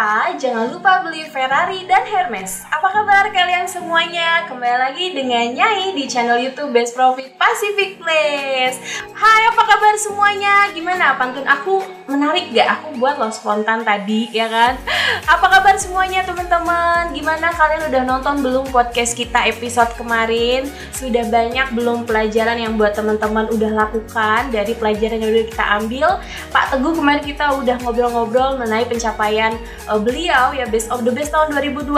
apa, jangan lupa beli Ferrari dan Hermes. Apa kabar kalian semuanya? Kembali lagi dengan Nyai di channel YouTube Best Profit Pacific Place. Hai, apa kabar semuanya? Gimana, pantun aku menarik gak? Aku buat loh spontan tadi, ya kan? Apa kabar semuanya teman-teman? Gimana, kalian udah nonton belum podcast kita episode kemarin? Sudah banyak belum pelajaran yang buat teman-teman udah lakukan dari pelajaran yang udah kita ambil? Pak Teguh kemarin kita udah ngobrol-ngobrol mengenai pencapaian beliau ya Best of the Best tahun 2020,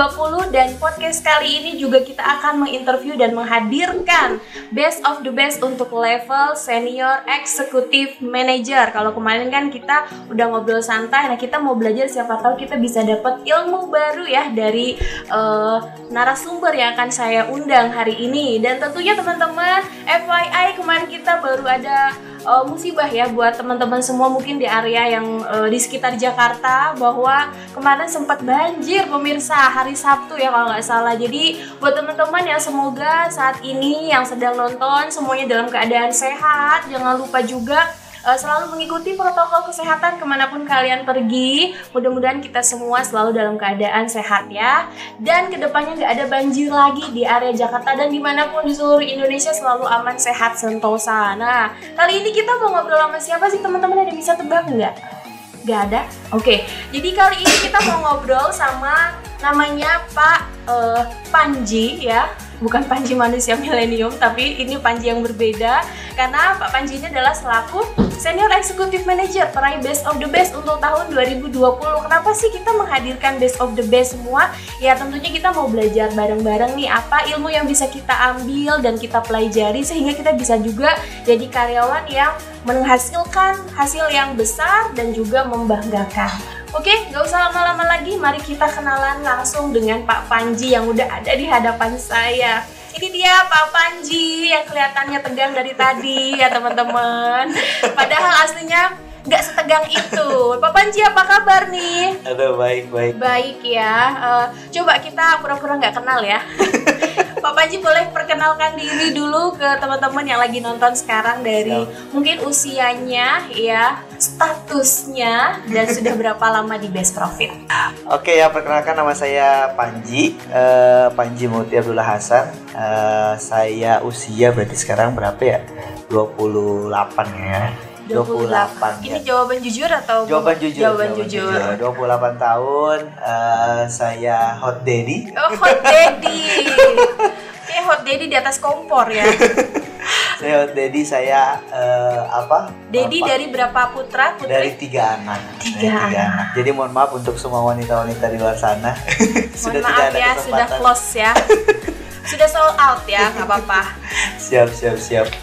dan podcast kali ini juga kita akan menginterview dan menghadirkan Best of the Best untuk level Senior Executive Manager. Kalau kemarin kan kita udah ngobrol santai, nah kita mau belajar, siapa tahu kita bisa dapat ilmu baru ya dari narasumber yang akan saya undang hari ini. Dan tentunya teman-teman, FYI kemarin kita baru ada musibah ya buat teman-teman semua mungkin di area yang di sekitar Jakarta, bahwa kemarin sempat banjir pemirsa hari Sabtu ya kalau nggak salah. Jadi buat teman-teman yang semoga saat ini yang sedang nonton semuanya dalam keadaan sehat, jangan lupa juga selalu mengikuti protokol kesehatan kemanapun kalian pergi. Mudah-mudahan kita semua selalu dalam keadaan sehat ya, dan kedepannya nggak ada banjir lagi di area Jakarta dan dimanapun di seluruh Indonesia selalu aman, sehat, sentosa. Nah, kali ini kita mau ngobrol sama siapa sih teman-teman? Ada bisa tebak nggak? Nggak ada? Oke, jadi kali ini kita mau ngobrol sama namanya Pak Panji ya. Bukan Panji manusia milenium, tapi ini Panji yang berbeda, karena Pak Panji ini adalah selaku Senior Executive Manager peraih Best of the Best untuk tahun 2020. Kenapa sih kita menghadirkan Best of the Best semua? Ya tentunya kita mau belajar bareng-bareng nih apa ilmu yang bisa kita ambil dan kita pelajari sehingga kita bisa juga jadi karyawan yang menghasilkan hasil yang besar dan juga membanggakan. Oke, nggak usah lama-lama lagi, mari kita kenalan langsung dengan Pak Panji yang udah ada di hadapan saya. Ini dia Pak Panji yang kelihatannya tegang dari tadi ya teman-teman. Padahal aslinya nggak setegang itu. Pak Panji, apa kabar nih? Aduh, baik. Baik ya. Coba kita pura-pura nggak kenal ya. Pak Panji boleh perkenalkan diri dulu ke teman-teman yang lagi nonton sekarang, dari mungkin usianya ya, statusnya, dan sudah berapa lama di Best Profit. Oke ya, perkenalkan nama saya Panji, Panji Muti Abdullah Hasan. Saya usia berarti sekarang berapa ya? 28 ya. 28. Ini jawaban jujur atau? Jawaban jujur. 28 tahun, saya hot daddy. Oh, hot daddy. Kayak hot daddy di atas kompor ya. Saya hot daddy, saya Daddy dari berapa putra, putri? Dari 3 anak. Tiga anak. Jadi mohon maaf untuk semua wanita-wanita di luar sana. Sudah tidak ada ya, sudah close ya. Sudah sold out ya, nggak apa-apa. Siap.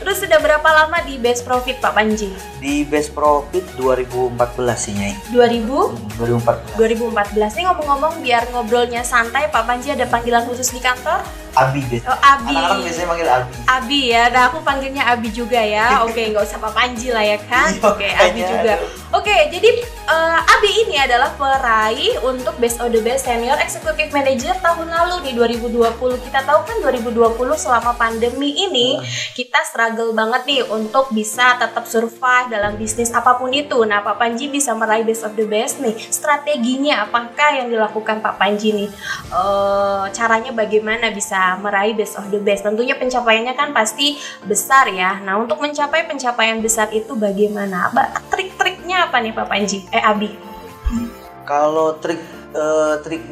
Terus sudah berapa lama di Best Profit Pak Panji? Di Best Profit 2014 sih Nyai. 2014. Ini ngomong-ngomong biar ngobrolnya santai, Pak Panji ada panggilan khusus di kantor? Abi biasa. Oh, Abi. Anak-anak biasanya panggil Abi. Abi ya, nah aku panggilnya Abi juga ya. Oke, nggak usah Pak Panji lah ya kan. Oke, Abi juga. Oke, jadi Abi ini adalah peraih untuk Best of the Best Senior Executive Manager tahun lalu di 2020. Kita tahu kan 2020 selama pandemi ini kita struggle banget nih untuk bisa tetap survive dalam bisnis apapun itu. Nah, Pak Panji bisa meraih Best of the Best nih. Strateginya apakah yang dilakukan Pak Panji nih? Caranya bagaimana bisa meraih Best of the Best? Tentunya pencapaiannya kan pasti besar ya. Nah, untuk mencapai pencapaian besar itu bagaimana? Trik-triknya apa nih Pak Panji? Abi. Kalau trik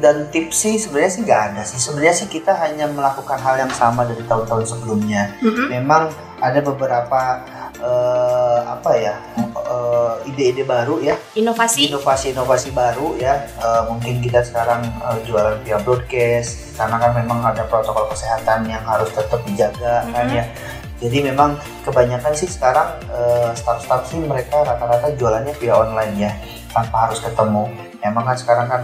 dan tips sih sebenarnya sih nggak ada sih. Sebenarnya sih kita hanya melakukan hal yang sama dari tahun-tahun sebelumnya. Memang ada beberapa ide-ide baru ya. Inovasi baru ya. Mungkin kita sekarang jualan via broadcast karena kan memang ada protokol kesehatan yang harus tetap dijaga kan ya. Jadi memang kebanyakan sih sekarang staff-staff sih mereka rata-rata jualannya via online ya, tanpa harus ketemu. Emang kan sekarang kan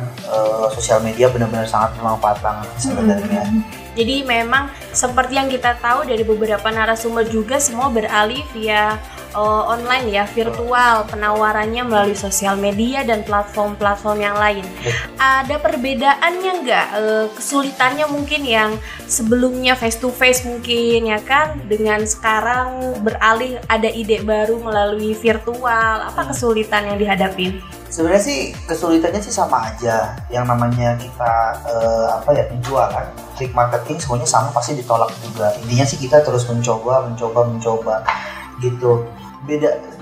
sosial media benar-benar sangat bermanfaat banget sebenarnya. Jadi memang seperti yang kita tahu dari beberapa narasumber juga semua beralih via online ya, virtual, penawarannya melalui sosial media dan platform-platform yang lain. Ada perbedaannya nggak? Kesulitannya mungkin yang sebelumnya face to face mungkin ya kan, dengan sekarang beralih ada ide baru melalui virtual. Apa kesulitan yang dihadapi? Sebenarnya sih kesulitannya sih sama aja. Yang namanya kita penjualan, trik marketing semuanya sama, pasti ditolak juga. Intinya sih kita terus mencoba gitu.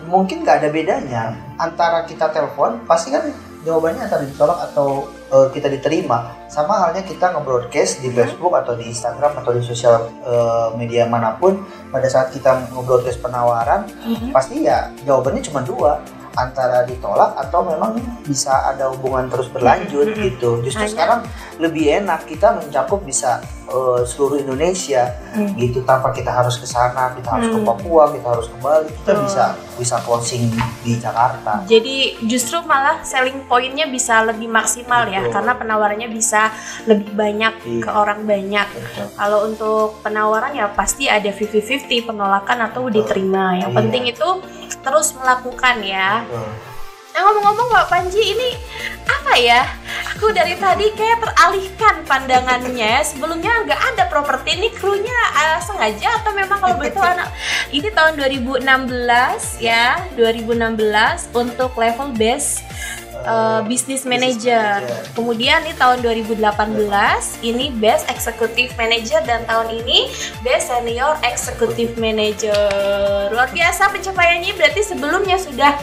Mungkin nggak ada bedanya antara kita telepon, pasti kan jawabannya antara ditolak atau kita diterima. Sama halnya kita nge-broadcast di Facebook atau di Instagram atau di sosial media manapun. Pada saat kita nge-broadcast penawaran, pasti ya jawabannya cuma dua, antara ditolak atau memang bisa ada hubungan terus berlanjut gitu. Justru sekarang lebih enak, kita mencakup bisa seluruh Indonesia gitu, tanpa kita harus ke sana, kita harus ke Papua, kita harus ke Bali, kita bisa closing di Jakarta. Jadi justru malah selling pointnya bisa lebih maksimal ya, karena penawarannya bisa lebih banyak ke orang banyak. Kalau untuk penawaran ya pasti ada 50-50, penolakan atau diterima. Yang penting itu terus melakukan ya. Nah, ngomong-ngomong Mbak Panji, ini apa ya? Aku dari tadi kayak teralihkan pandangannya. Sebelumnya nggak ada properti, ini krunya sengaja atau memang kalau begitu anak? Ini tahun 2016 ya, 2016 untuk level base business manager. Kemudian di tahun 2018 ini best executive manager, dan tahun ini best senior executive manager. Luar biasa pencapaiannya. Berarti sebelumnya sudah,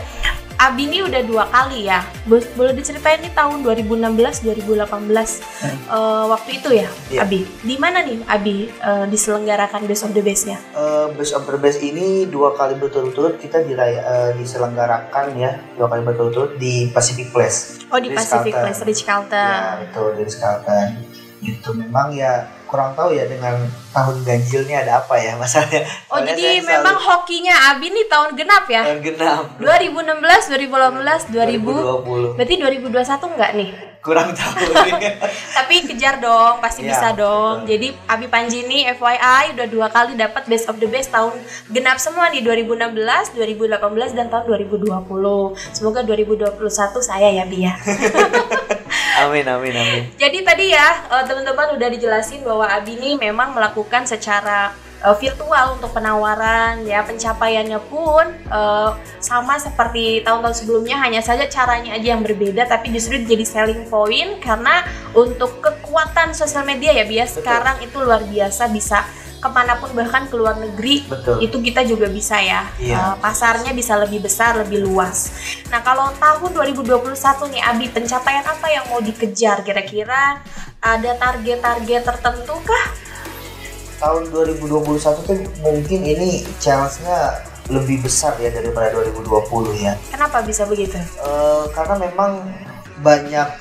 Abi ini udah 2 kali ya. Boleh diceritain nih tahun 2016 2018 waktu itu ya, Abi. Di mana nih Abi diselenggarakan Best of the Best-nya? Best of the Best ini 2 kali berturut-turut kita diselenggarakan ya, 2 kali berturut-turut di Pacific Place. Oh, di Pacific Place, Ritz-Carlton. Ya, betul, di Ritz-Carlton. Gitu, memang ya kurang tahu ya dengan tahun ganjilnya ada apa ya masalahnya. Oh, jadi memang hokinya Abi nih tahun genap ya? Tahun genap. 2016, 2018, 2020. Berarti 2021 enggak nih? Kurang tahu. Tapi kejar dong, pasti ya, bisa dong. Betul. Jadi Abi Panji ini FYI udah 2 kali dapat Best of the Best tahun genap semua di 2016, 2018 dan tahun 2020. Semoga 2021 saya ya, Bi ya. Amin. Jadi tadi ya teman-teman udah dijelasin bahwa Abi ini memang melakukan secara virtual untuk penawaran ya, pencapaiannya pun sama seperti tahun-tahun sebelumnya, hanya saja caranya aja yang berbeda, tapi justru jadi selling point karena untuk kekuatan sosial media ya biasa sekarang itu luar biasa, bisa kemanapun, bahkan ke luar negeri. Itu kita juga bisa ya. Pasarnya bisa lebih besar, lebih luas. Nah, kalau tahun 2021 nih Abi, pencapaian apa yang mau dikejar kira-kira? Ada target-target tertentu kah? Tahun 2021 tuh mungkin ini challenge-nya lebih besar ya daripada 2020 ya. Kenapa bisa begitu? Karena memang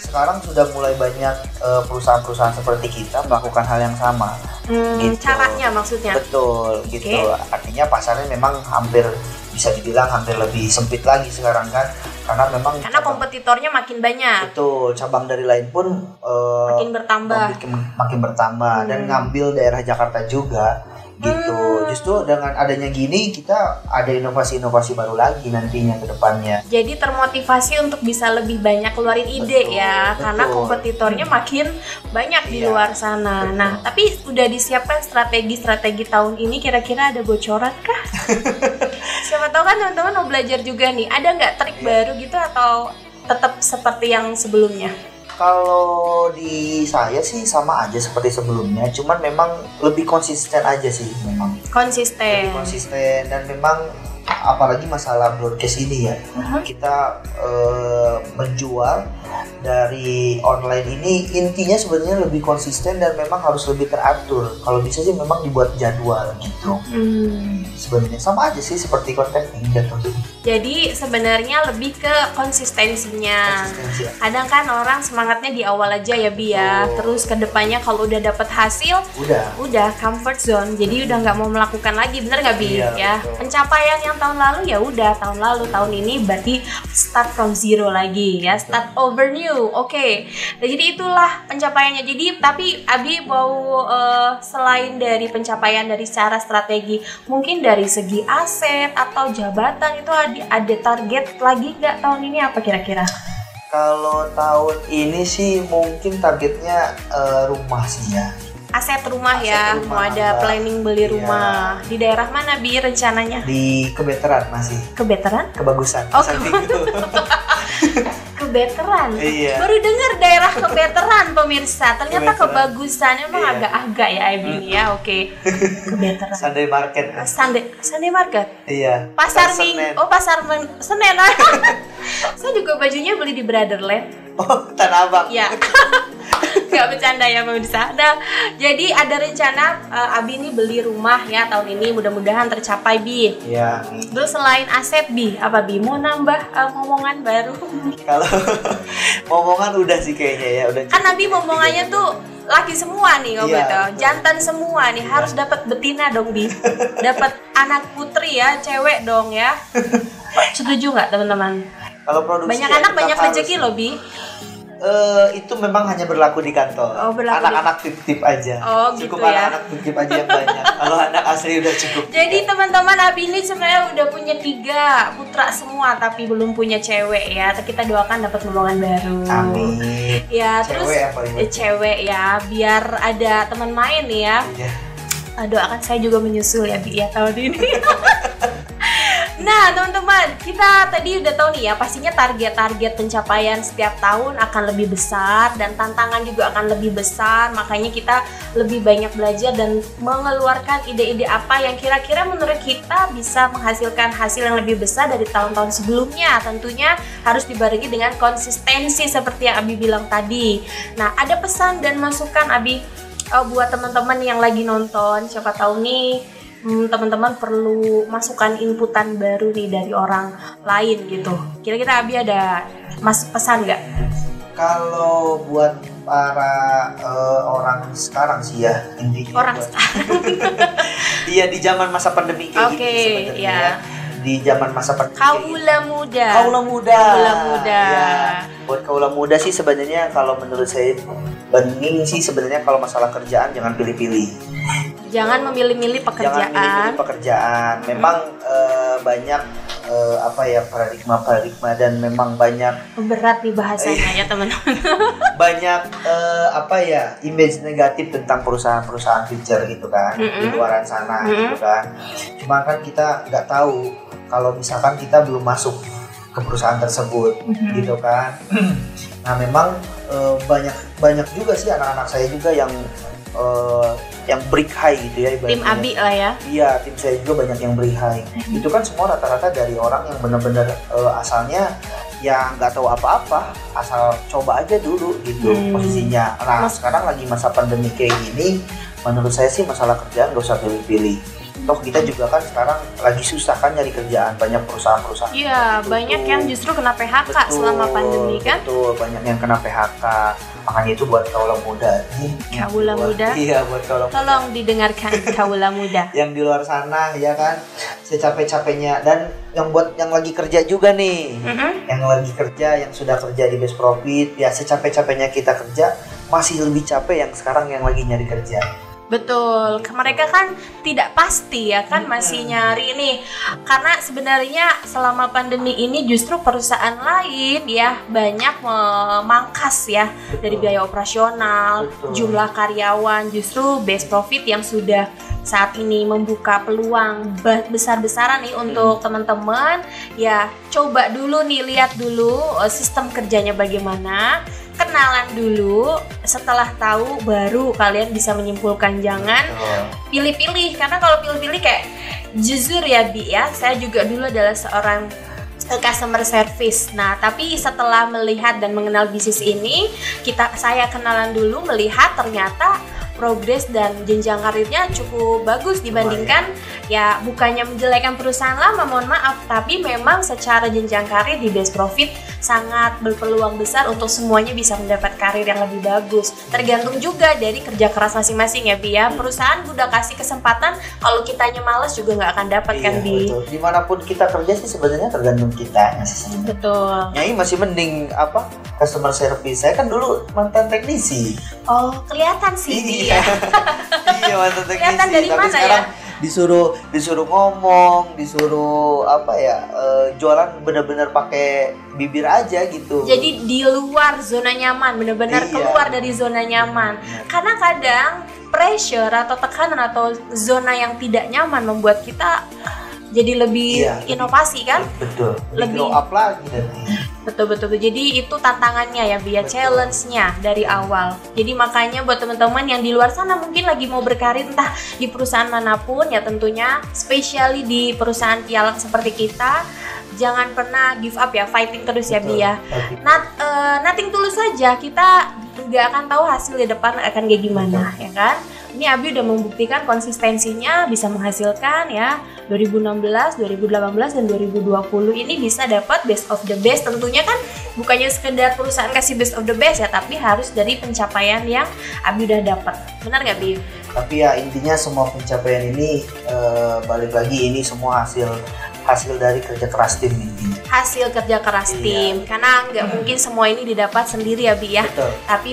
sekarang sudah mulai banyak perusahaan-perusahaan seperti kita melakukan hal yang sama. Gitu. Caranya maksudnya? Betul, gitu. Artinya pasarnya memang bisa dibilang hampir lebih sempit lagi sekarang kan, karena kompetitornya makin banyak. Betul, cabang dari lain pun makin bertambah dan ngambil daerah Jakarta juga. Gitu. Justru dengan adanya gini kita ada inovasi-inovasi baru lagi nantinya ke depannya. Jadi termotivasi untuk bisa lebih banyak keluarin ide karena kompetitornya makin banyak di luar sana. Nah, tapi udah disiapkan strategi tahun ini, kira-kira ada bocoran kah? Siapa tahu kan teman-teman mau belajar juga nih. Ada nggak trik baru gitu atau tetap seperti yang sebelumnya? Kalau di saya sih sama aja seperti sebelumnya, cuman memang lebih konsisten aja sih memang. Konsisten dan memang apalagi masalah broadcast ini ya. Kita menjual dari online ini intinya sebenarnya lebih konsisten dan memang harus lebih teratur. Kalau bisa sih memang dibuat jadwal gitu. Sebenarnya sama aja sih seperti kontennya jatuhnya. Jadi sebenarnya lebih ke konsistensinya. Kadang kan orang semangatnya di awal aja ya Bi ya. Terus kedepannya kalau udah dapet hasil, udah comfort zone. Jadi udah nggak mau melakukan lagi, bener nggak Bi? Ya. Betul. Pencapaian yang tahun tahun lalu ya udah tahun lalu, tahun ini berarti start from zero lagi ya, start over new. Oke. Nah, jadi itulah pencapaiannya. Jadi tapi Abi mau selain dari pencapaian dari secara strategi, mungkin dari segi aset atau jabatan itu ada target lagi nggak tahun ini, apa kira-kira? Kalau tahun ini sih mungkin targetnya rumah sih ya. Aset rumah ya, mau ada planning beli rumah. Di daerah mana Bi rencananya? Di Kebeteran masih. Kebeteran? Kebagusan. Oh, Kebeteran. Iya. Baru dengar daerah Kebeteran pemirsa. Ternyata Kebagusan emang iya. agak-agak ya ini ya. Oke. Kebeteran. Sunday Market. Sunday Market. Iya. Pasar Minggu. Oh, Senen. Saya juga bajunya beli di Brotherland. Oh, Tanah Abang. Iya. Gak bercanda ya pemirsa. Nah, jadi ada rencana Abi ini beli rumah ya tahun ini, mudah-mudahan tercapai Bi. Iya. Terus selain aset Bi, apa Bi? Mau nambah ngomongan baru? Kalau ngomongan udah sih kayaknya ya, udah. Kan Abi ngomongannya tuh laki semua nih kalau gitu, jantan semua nih, harus dapat betina dong Bi, dapat anak putri ya, cewek dong ya. Setuju nggak teman-teman? Kalau produksi banyak ya, anak banyak rezeki loh Bi. Itu memang hanya berlaku di kantor. Anak-anak fiktif aja. Cukup gitu ya. Anak-anak fiktif aja yang banyak. Kalau anak asli udah cukup. Jadi teman-teman, Abi ini sebenarnya udah punya 3 putra semua, tapi belum punya cewek ya. Kita doakan dapat momongan baru. Amin. Ya, cewek terus yang paling cewek ya, biar ada teman main ya. Iya. Doakan saya juga menyusul ya Bi ya tahun ini. Nah teman-teman, kita tadi udah tahu nih ya, pastinya target-target pencapaian setiap tahun akan lebih besar dan tantangan juga akan lebih besar. Makanya kita lebih banyak belajar dan mengeluarkan ide-ide apa yang kira-kira menurut kita bisa menghasilkan hasil yang lebih besar dari tahun-tahun sebelumnya. Tentunya harus dibarengi dengan konsistensi seperti yang Abi bilang tadi. Nah, ada pesan dan masukan Abi buat teman-teman yang lagi nonton, siapa tahu nih teman-teman perlu masukan inputan baru nih dari orang lain gitu. Kira-kira Abi ada pesan nggak? Kalau buat para orang sekarang sih ya, intinya orang sekarang. Iya, di zaman masa pandemi kayak gini sebenarnya. Ya. Di zaman masa pandemi. Kaula muda. Ya. Buat kaula muda sih sebenarnya kalau menurut saya bening sih sebenarnya, kalau masalah kerjaan jangan pilih-pilih. Jangan memilih-milih pekerjaan. Jangan milih-milih pekerjaan. Memang banyak paradigma dan memang banyak berat nih bahasanya ya teman-teman. Banyak image negatif tentang perusahaan-perusahaan future gitu kan, di luaran sana gitu kan. Cuma kan kita nggak tahu kalau misalkan kita belum masuk ke perusahaan tersebut gitu kan. Nah memang banyak juga sih anak-anak saya juga yang break high gitu ya ibaratnya. Tim Abi lah ya. Iya, tim saya juga banyak yang break high. Itu kan semua rata-rata dari orang yang benar-benar asalnya ya nggak tahu apa-apa, asal coba aja dulu gitu posisinya. Nah sekarang lagi masa pandemi kayak gini, menurut saya sih masalah kerjaan nggak usah pilih-pilih. Toh kita juga kan sekarang lagi susah kan nyari kerjaan, banyak perusahaan-perusahaan. Iya, banyak yang justru kena PHK selama pandemi kan. Betul, banyak yang kena PHK. Makanya itu buat kaula muda. Kaula muda? Iya, buat kaula muda. Tolong didengarkan kaula muda. Yang di luar sana ya kan, secapek-capeknya. Dan yang lagi kerja juga nih. Yang lagi kerja, yang sudah kerja di Best Profit, ya secapek-capeknya kita kerja, masih lebih capek yang sekarang yang lagi nyari kerja. Betul, mereka kan tidak pasti ya kan, masih nyari nih. Karena sebenarnya selama pandemi ini justru perusahaan lain ya banyak memangkas ya dari biaya operasional, jumlah karyawan. Justru Best Profit yang sudah saat ini membuka peluang besar-besaran nih untuk teman-teman ya, coba dulu nih, lihat dulu sistem kerjanya bagaimana, kenalan dulu, setelah tahu baru kalian bisa menyimpulkan. Jangan pilih-pilih, karena kalau pilih-pilih kayak jujur ya Bi ya, saya juga dulu adalah seorang customer service. Nah, tapi setelah melihat dan mengenal bisnis ini, saya kenalan dulu, melihat ternyata progres dan jenjang karirnya cukup bagus dibandingkan ya, bukannya menjelekan perusahaan lama, mohon maaf, tapi memang secara jenjang karir di Best Profit sangat berpeluang besar untuk semuanya bisa mendapat karir yang lebih bagus. Tergantung juga dari kerja keras masing-masing ya Bi ya. Perusahaan udah kasih kesempatan, kalau kitanya malas juga nggak akan dapat kan Bi. Betul. Dimanapun kita kerja sih sebenarnya tergantung kita sih. Betul. Nyai masih mending customer service. Saya kan dulu mantan teknisi. Oh, kelihatan sih Bi ya. Iya, mantan teknisi. Kelihatan dari tapi mana sekarang ya? disuruh ngomong, disuruh jualan bener-bener pakai bibir aja gitu. Jadi di luar zona nyaman, bener-bener keluar dari zona nyaman. Karena kadang pressure atau tekanan atau zona yang tidak nyaman membuat kita jadi lebih inovasi kan? Betul. Lebih grow up lagi nanti. Betul. Jadi itu tantangannya ya Bia, challenge-nya dari awal. Jadi makanya buat teman-teman yang di luar sana mungkin lagi mau berkarir entah di perusahaan manapun ya, tentunya especially di perusahaan pialang seperti kita, jangan pernah give up ya, fighting terus ya Bia. Nothing tulus saja, kita nggak akan tahu hasil di depan akan kayak gimana ya kan. Ini Abi udah membuktikan konsistensinya bisa menghasilkan ya. 2016, 2018, dan 2020 ini bisa dapat best of the best. Tentunya kan bukannya sekedar perusahaan kasih best of the best ya, tapi harus dari pencapaian yang Abi udah dapat. Benar nggak Bi? Tapi ya intinya semua pencapaian ini balik lagi ini semua hasil dari kerja keras tim ini. Hasil kerja keras tim, karena nggak mungkin semua ini didapat sendiri ya Bi ya. Betul. Tapi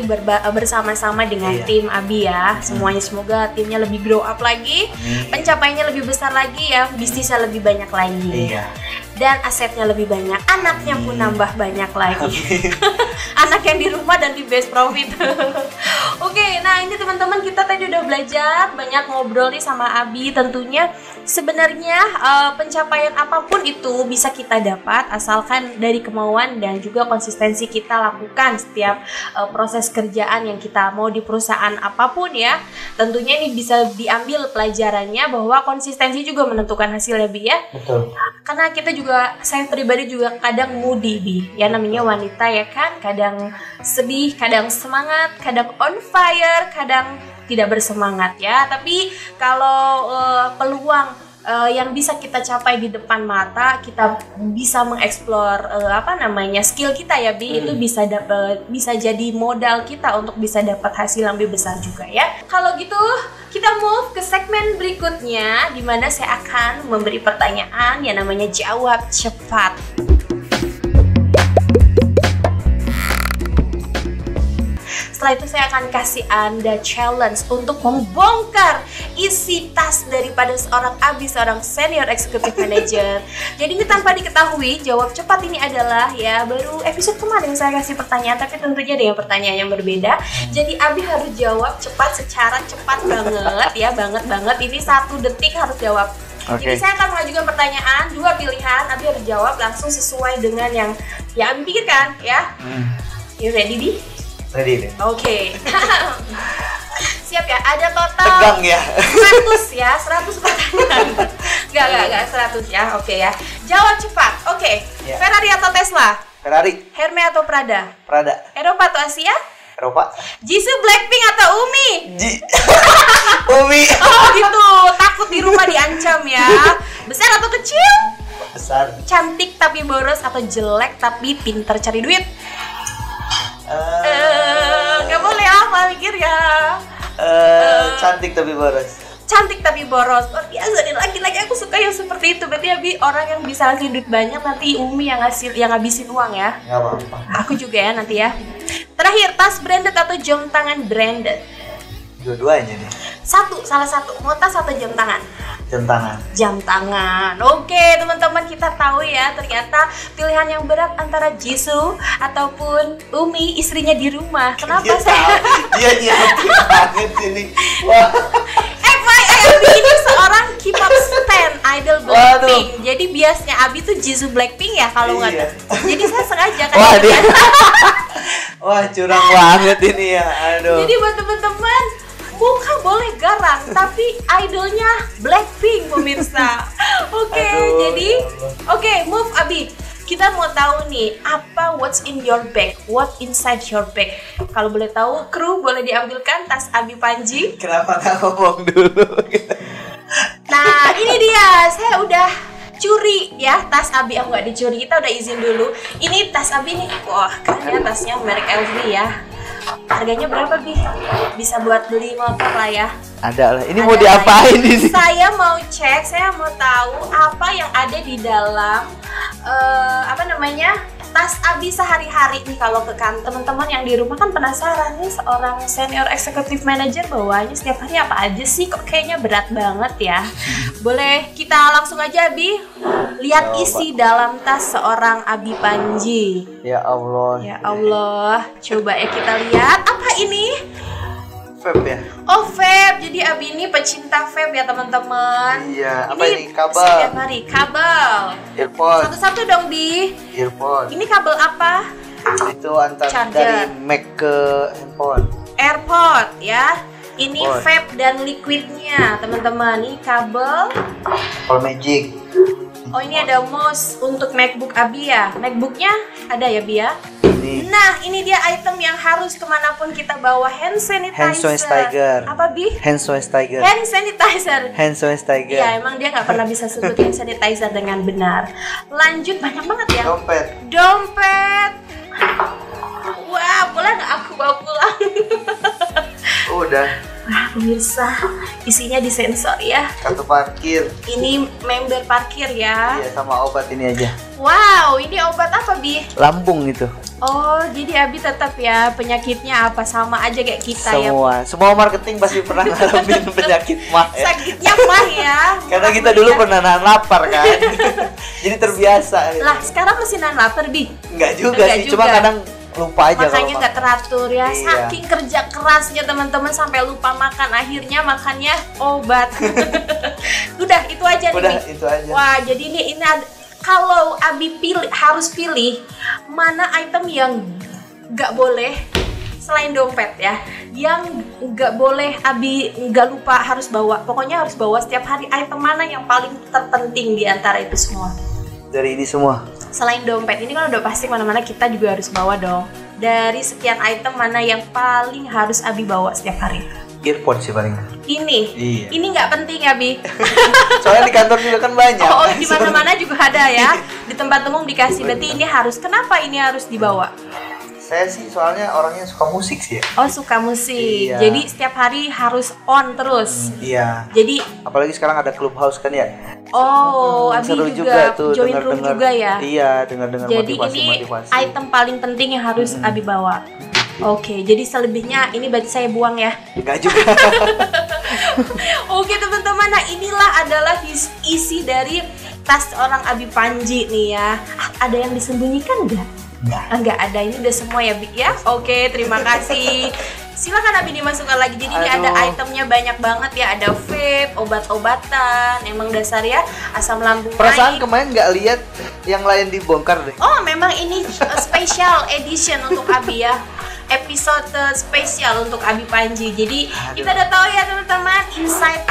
bersama-sama dengan tim Abi ya. Semuanya semoga timnya lebih grow up lagi, pencapaiannya lebih besar lagi ya, bisnisnya lebih banyak lagi. Dan asetnya lebih banyak, anaknya pun nambah banyak lagi. Anak yang di rumah dan di best profit. Oke, nah ini teman-teman kita tadi udah belajar banyak ngobrol nih sama Abi. Tentunya sebenarnya pencapaian apapun itu bisa kita dapat asalkan dari kemauan dan juga konsistensi kita lakukan setiap proses kerjaan yang kita mau di perusahaan apapun ya. Tentunya ini bisa diambil pelajarannya bahwa konsistensi juga menentukan hasilnya Bi ya. Betul. Karena kita juga, saya pribadi juga kadang moody Bi ya, namanya wanita ya kan, kadang sedih, kadang semangat, kadang on fire, kadang tidak bersemangat ya. Tapi kalau peluang yang bisa kita capai di depan mata, kita bisa mengeksplor skill kita ya Bi, itu bisa jadi modal kita untuk bisa dapat hasil yang lebih besar juga ya. Kalau gitu kita move ke segmen berikutnya, di mana saya akan memberi pertanyaan yang namanya jawab cepat. Setelah itu saya akan kasih Anda challenge untuk membongkar isi tas daripada seorang Abi, seorang senior executive manager. Jadi ini tanpa diketahui, jawab cepat ini adalah ya baru episode kemarin saya kasih pertanyaan, tapi tentunya dengan pertanyaan yang berbeda. Jadi Abi harus jawab cepat, secara cepat banget ya, banget. Ini 1 detik harus jawab. Jadi saya akan mengajukan pertanyaan, 2 pilihan, Abi harus jawab langsung sesuai dengan yang Abi pikirkan ya. You ready Bi? Ready deh. Oke. Siap ya? Ada total tegang ya. 100 ya, 100 pertanyaan. Enggak 100 ya. Oke ya. Jawab cepat. Oke. Ferrari atau Tesla? Ferrari. Hermes atau Prada? Prada. Eropa atau Asia? Eropa. Jisoo, Blackpink atau Umi? Umi. Oh gitu. Takut di rumah diancam ya. Besar atau kecil? Besar. Cantik tapi boros atau jelek tapi pintar cari duit? Gak boleh mikir ya. Cantik tapi boros. Cantik tapi boros. Luar biasa nih, laki-laki aku suka yang seperti itu. Berarti Abi orang yang bisa ngasih duit banyak, nanti Umi yang ngabisin uang ya. Gak apa-apa. Aku juga ya nanti ya. Terakhir, tas branded atau jam tangan branded? Dua-duanya nih. Salah satu. Mau tas atau jam tangan? Jam tangan. Jam tangan. Oke, teman-teman, kita tahu ya, ternyata pilihan yang berat antara Jisoo ataupun Umi, istrinya di rumah. Kenapa saya? Dia nyiapin banget sini. Wah. Abi ini seorang K-pop stan, idol Blackpink. Jadi biasanya Abi tuh Jisoo Blackpink ya kalau nggak. Jadi saya sengaja kan. Wah, curang banget ini ya. Aduh. Jadi buat teman-teman, muka boleh garang, tapi idolnya Blackpink pemirsa. Oke, move Abi. Kita mau tahu nih, apa what's in your bag? What inside your bag? Kalau boleh tahu, kru boleh diambilkan tas Abi Panji. Kenapa nggak ngomong dulu? Nah, ini dia. Saya udah curi ya tas Abi yang nggak dicuri. Kita udah izin dulu. Ini tas Abi nih, wah keren ya tasnya merek LV ya. Harganya berapa Bi? Bisa buat beli motor lah ya. Ada lah. Ini mau diapain ini? Saya mau cek, saya mau tahu apa yang ada di dalam tas Abi sehari-hari nih kalau ke kantor. Teman-teman yang di rumah kan penasaran nih, seorang senior executive manager bawanya setiap hari apa aja sih, kok kayaknya berat banget ya. Boleh kita langsung aja Abi lihat isi dalam tas seorang Abi Panji. Ya Allah. Ya Allah, coba ya kita lihat apa ini. Vape ya? Oh vape, jadi Abi ini pecinta vape ya teman-teman. Iya, apa ini? Kabel. Setiap hari, kabel. Earphone. Satu-satu dong Bi. Earphone. Ini kabel apa? Itu antar Charger. dari Mac ke handphone. AirPod ya. Ini AirPod. vape dan liquidnya teman-teman. Ini kabel. Apple Magic. Oh ini ada mouse untuk MacBook Abi ya. MacBooknya ada ya Bi ya. Ini Nah ini dia item yang harus kemanapun kita bawa, hand sanitizer. Hand sanitizer. Apa Bi? hand sanitizer. Hand sanitizer. Hand sanitizer. Iya emang dia nggak pernah bisa sebut hand sanitizer dengan benar. Lanjut, banyak banget ya. Dompet. Dompet. Wah boleh nggak aku bawa pulang? Udah. Wah pemirsa, isinya disensor ya. Kartu parkir. Ini member parkir ya. Iya, sama obat ini aja. Wow, ini obat apa Bi? Lambung itu. Oh, jadi Abi tetap ya penyakitnya apa sama aja kayak kita ya. Semua marketing pasti pernah ngalamin penyakit mah ya. Sakitnya mah ya. Karena kita dulu pernah nahan lapar kan. Jadi terbiasa. Lah, sekarang masih nahan lapar Bi? Enggak juga Enggak sih, juga. cuma kadang lupa aja. Makanya nggak teratur ya. Iya. Saking kerja kerasnya teman-teman sampai lupa makan, akhirnya makannya obat. Udah itu aja nih. Udah Bi. itu aja. Wah, jadi ini kalau Abi harus pilih mana item yang nggak boleh selain dompet ya, yang nggak boleh Abi nggak lupa harus bawa. Pokoknya harus bawa setiap hari. Item mana yang paling terpenting di antara itu semua? Dari ini semua. Selain dompet, ini kan udah pasti mana-mana kita juga harus bawa dong. Dari sekian item mana yang paling harus Abi bawa setiap hari? Earphone sih paling. Ini. Iya. Ini nggak penting Abi. Soalnya di kantor juga kan banyak. Oh, di mana-mana juga ada ya. Di tempat umum dikasih. Berarti ini harus. Kenapa ini harus dibawa? Saya sih soalnya orangnya suka musik sih ya. Oh, suka musik. Iya. Jadi setiap hari harus on terus. Iya. Jadi Apalagi sekarang ada Clubhouse kan ya. Abi seru juga tuh join room denger-denger. juga ya. Iya, dengar-dengar Jadi motivasi-motivasi. ini item paling penting yang harus Abi bawa. Oke, jadi selebihnya ini berarti saya buang ya. Enggak juga. Oke teman-teman, nah inilah adalah isi dari tas orang Abi Panji nih ya. Ada yang disembunyikan nggak? Nggak ada, ini udah semua ya Bi ya. Oke, terima kasih. Silakan Abi dimasukkan lagi. Jadi ini ada itemnya banyak banget ya. Ada vape, obat-obatan. Emang dasar ya, asam lambung Perasaan naik. kemarin nggak lihat yang lain dibongkar deh. Oh memang ini special edition untuk Abi ya. Episode spesial untuk Abi Panji. Jadi kita udah tahu ya teman-teman, inside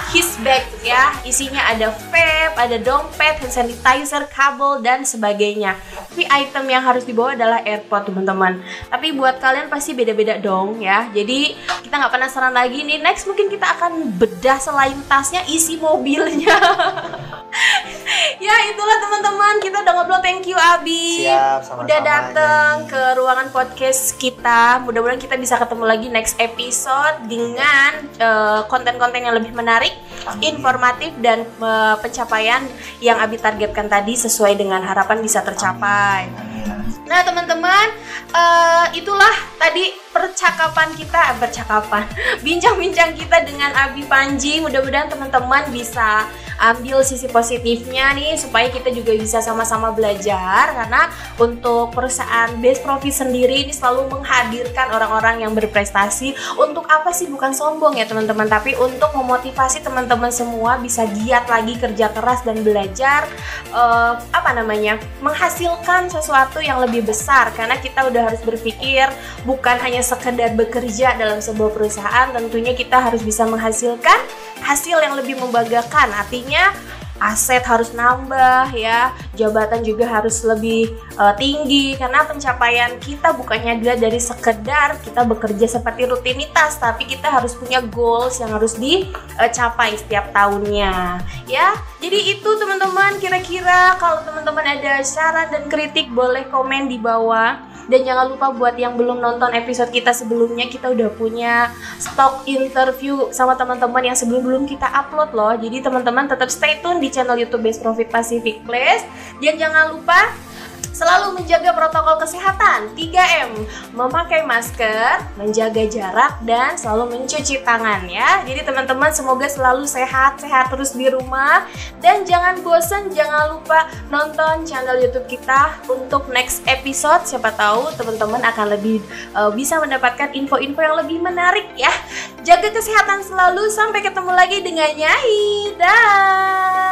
his bag ya, isinya ada vape, ada dompet, hand sanitizer, kabel dan sebagainya. Tapi item yang harus dibawa adalah AirPod teman-teman. Tapi buat kalian pasti beda-beda dong ya. Jadi kita nggak penasaran lagi nih. Next mungkin kita akan bedah selain tasnya, isi mobilnya. Ya itulah teman-teman, kita udah ngobrol. Thank you Abi. Siap, sama-sama. Udah dateng ke ruangan podcast kita. Mudah-mudahan kita bisa ketemu lagi next episode dengan konten-konten yang lebih menarik, informatif dan pencapaian yang Abi targetkan tadi sesuai dengan harapan bisa tercapai. Nah teman-teman, itulah tadi bincang-bincang kita dengan Abi Panji. Mudah-mudahan teman-teman bisa ambil sisi positifnya nih, supaya kita juga bisa sama-sama belajar. Karena untuk perusahaan Best Profit sendiri ini selalu menghadirkan orang-orang yang berprestasi. Untuk apa sih? Bukan sombong ya teman-teman, tapi untuk memotivasi teman-teman semua bisa giat lagi kerja keras dan belajar menghasilkan sesuatu yang lebih besar. Karena kita udah harus berpikir bukan hanya sekedar bekerja dalam sebuah perusahaan, tentunya kita harus bisa menghasilkan hasil yang lebih membanggakan. Artinya aset harus nambah ya, jabatan juga harus lebih tinggi, karena pencapaian kita bukannya dilihat dari sekedar kita bekerja seperti rutinitas, tapi kita harus punya goals yang harus dicapai setiap tahunnya ya. Jadi itu teman-teman, kira-kira kalau teman-teman ada saran dan kritik boleh komen di bawah. Dan jangan lupa buat yang belum nonton episode kita sebelumnya, kita udah punya stok interview sama teman-teman yang sebelum-belum kita upload loh. Jadi teman-teman tetap stay tune di channel YouTube Best Profit Pacific Place. Dan jangan lupa selalu menjaga protokol kesehatan 3M, memakai masker, menjaga jarak, dan selalu mencuci tangan ya. Jadi teman-teman semoga selalu sehat-sehat terus di rumah. Dan jangan bosan, jangan lupa nonton channel YouTube kita untuk next episode. Siapa tahu teman-teman akan lebih bisa mendapatkan info-info yang lebih menarik ya. Jaga kesehatan selalu, sampai ketemu lagi dengan Nyai. Dah.